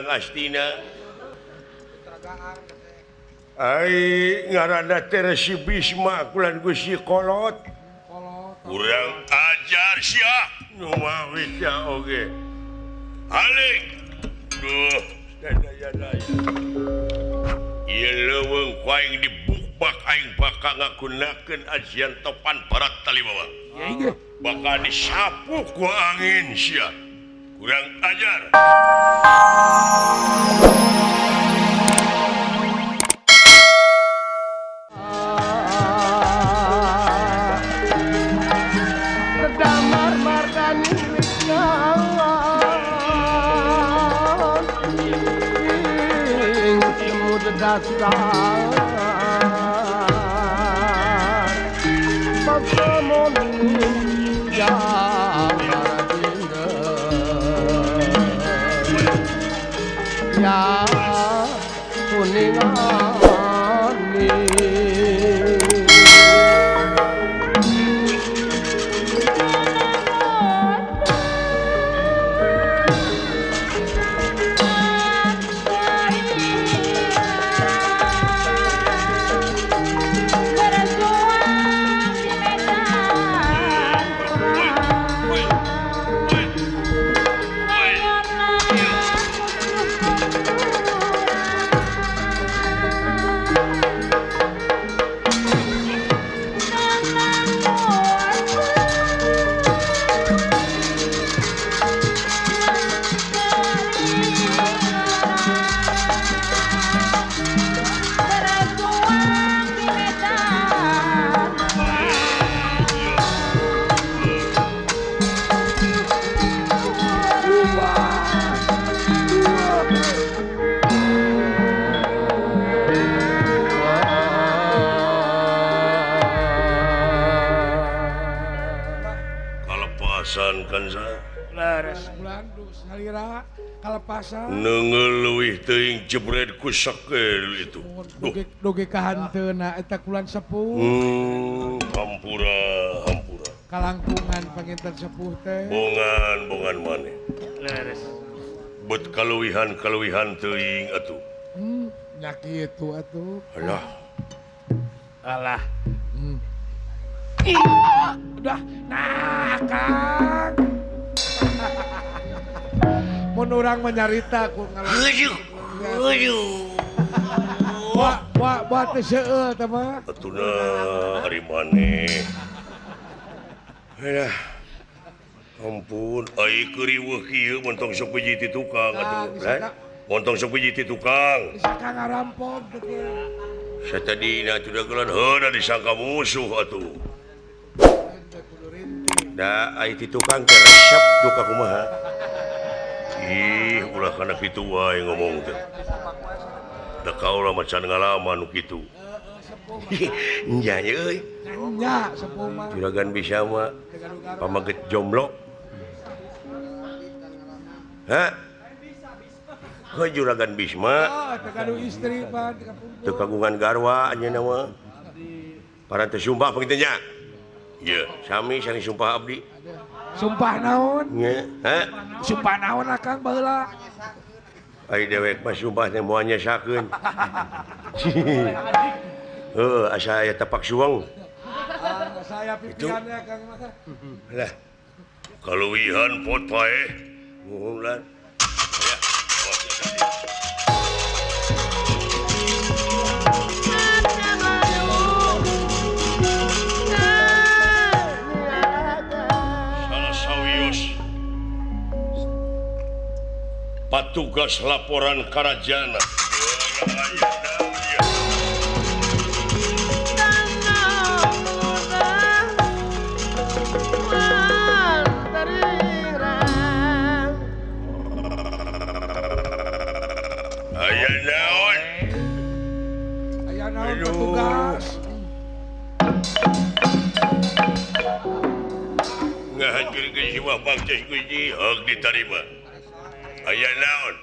astina ngaranna Teresi Bisma kulan Gusti Kolot kurang ajar sia nu mawit ya oge alik duh daya ieu leuweung ku aing dibukbak aing bakal ngagunakeun ajian topan barat talibawa bakal disapu ku angin sia kurang ajar Nengeluih teuing jebret ku sakel itu. Dugi kahanteuna eta kulan sepuh. Hampura. Kalangkungan panginten sepuh teh. Bongan maneh. Leres. Bet kaluwihan teuing atuh. Nya kitu atuh. Alah. Udah Kang. Mun urang menyarita ku Aduh. Wa teh seueur teh mah. Atuna hari maneh. Ampun, ai keuriweuh kieu montong sok biji ti tukang atuh. Montong sok biji ti tukang. Disangka ngarampok teh kieu. Satadina atuh dagelan heuna disangka musuh atuh. Da ai ti tukang teh resep duka kumaha. Ih, ulah kana kitu wae ngomong teh. Da kaula macan ngalaman nu kitu. Nya euy. Nya sepuh mah. Juragan bisa mah pamaget jomblo. Hah? Kau juragan Bisma? Teu kadu istri pan. Teu kagungan garwa anjeunna mah. Paran teh sumpah pangitu nya. Ieu, sami sumpah abdi. Sumpah naon? Nya, hah? Sumpah naon akang baheula? Ai dewek mah sumpah teh moal nyesakeun. Heuh, asa aya tapak suweng. Saya pipiannya Kang mah. Lah. Kaluwihan pot pae. Nuhun lan. Ya, awas ya tadi. Patugas laporan Karajana. Aya naon? Aya naon petugas? Ngahanjurkeun jiwa bangsa Gusti hak ditarima. Aya naon?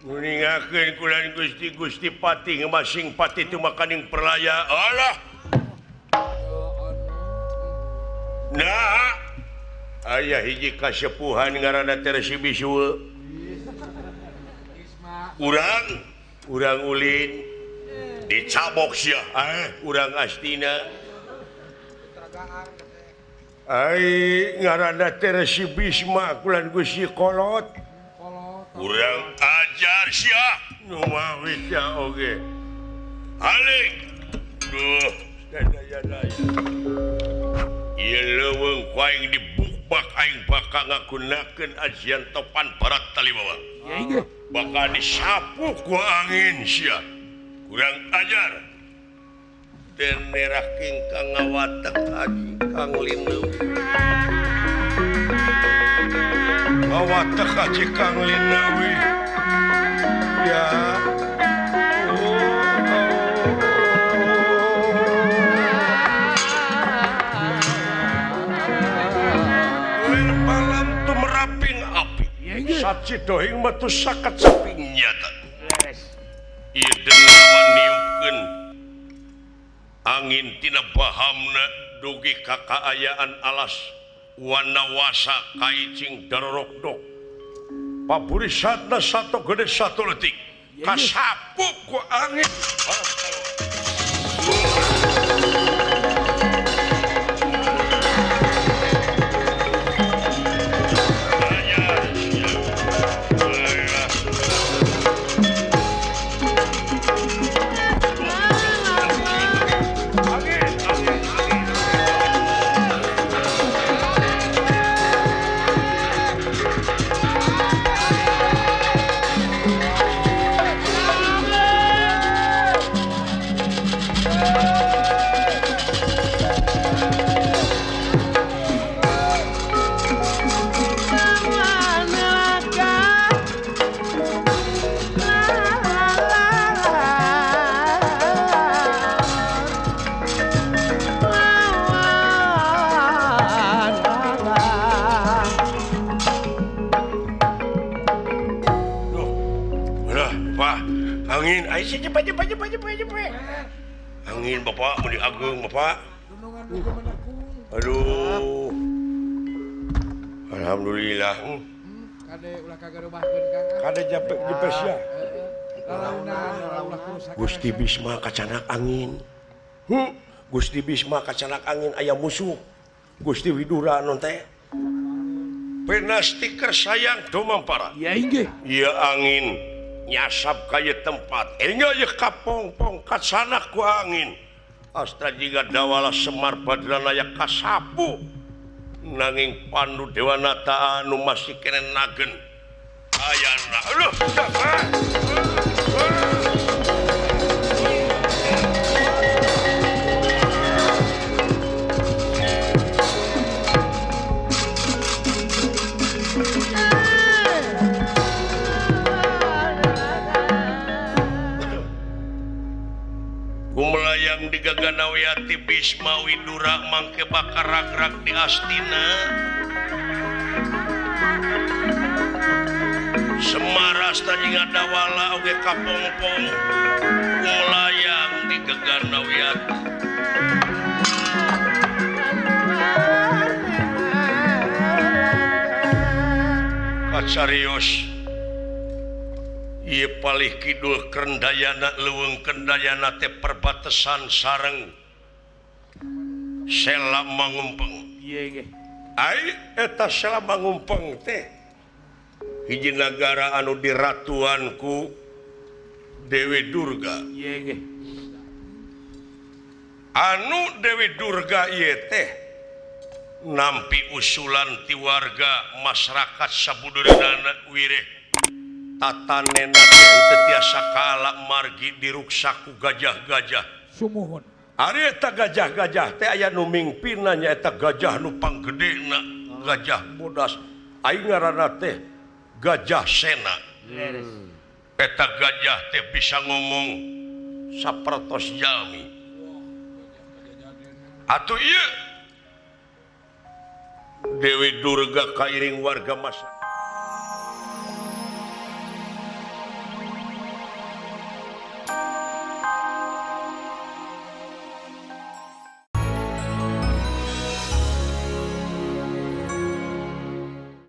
Nuningakeun kulan Gusti Pati ngemasing pati teu makaning perlaya. Alah. Nah. Aya hiji kasepuhan ngaranna Teresi Bisma. urang ulin dicabok sia urang astina ngaranna Teresi Bisma kulan Gusti Kolot urang ajar sia nu mawit ya oge aling duh daya ieu leuweung ku aing dibukbak aing bakal ngagunakeun ajian topan barat talibawa bakal disapu ku angin sia kurang ajar dan merah kingkang ngawatek aji kang lineu ngawatek aji kang lineu ya malam tu meraping api saci dohing metu sakat saping nyata ieu dengawan niupkeun angin tina bahamna dugi kakaayaan alas wanawasa kaicing darorokdok paburisatna satu gede satu letik kasapu ku angin angin ai si cepat angin bapak mau diagung bapak aduh alhamdulillah kade ulah kagak rubahkeun Kang kade japek sia ulah kurusak Gusti Bisma kacanak angin Gusti Bisma kacanak angin aya musuh Gusti Widura non teh pena stiker sayang domampara ya inggih ieu angin nyasap kaya tempat enya ye kapongpong katsana ku angin asta jiga dawala Semar Badran aya kasapu nanging Pandu Dewanata anu masih kene nagen ayana aduh melayang di Gaganawiyati Bisma Widura mangke bakar rag-rag di Astina Semaras tadi ngadawala oge kapongpong melayang di Gaganawiyati kacarios ieu palih kidul Kendayana leuweung Kendayana teh perbatasan sareng Sela Mangumpeng. Ai eta Sela Mangumpeng teh hiji nagara anu diratuan ku Dewi Durga. Anu Dewi Durga ieu teh nampi usulan ti warga masyarakat sabudeureunana wireh tatanena teh tiasa kaala margi diruksaku gajah-gajah sumuhun ari eta gajah-gajah teh aya nu mingpinna nyaeta gajah nu panggedena gajah bodas aing ngaranna teh Gajah Sena eta gajah teh bisa ngomong sapertos jalmi atuh ieu Dewi Durga kairing warga masyarakat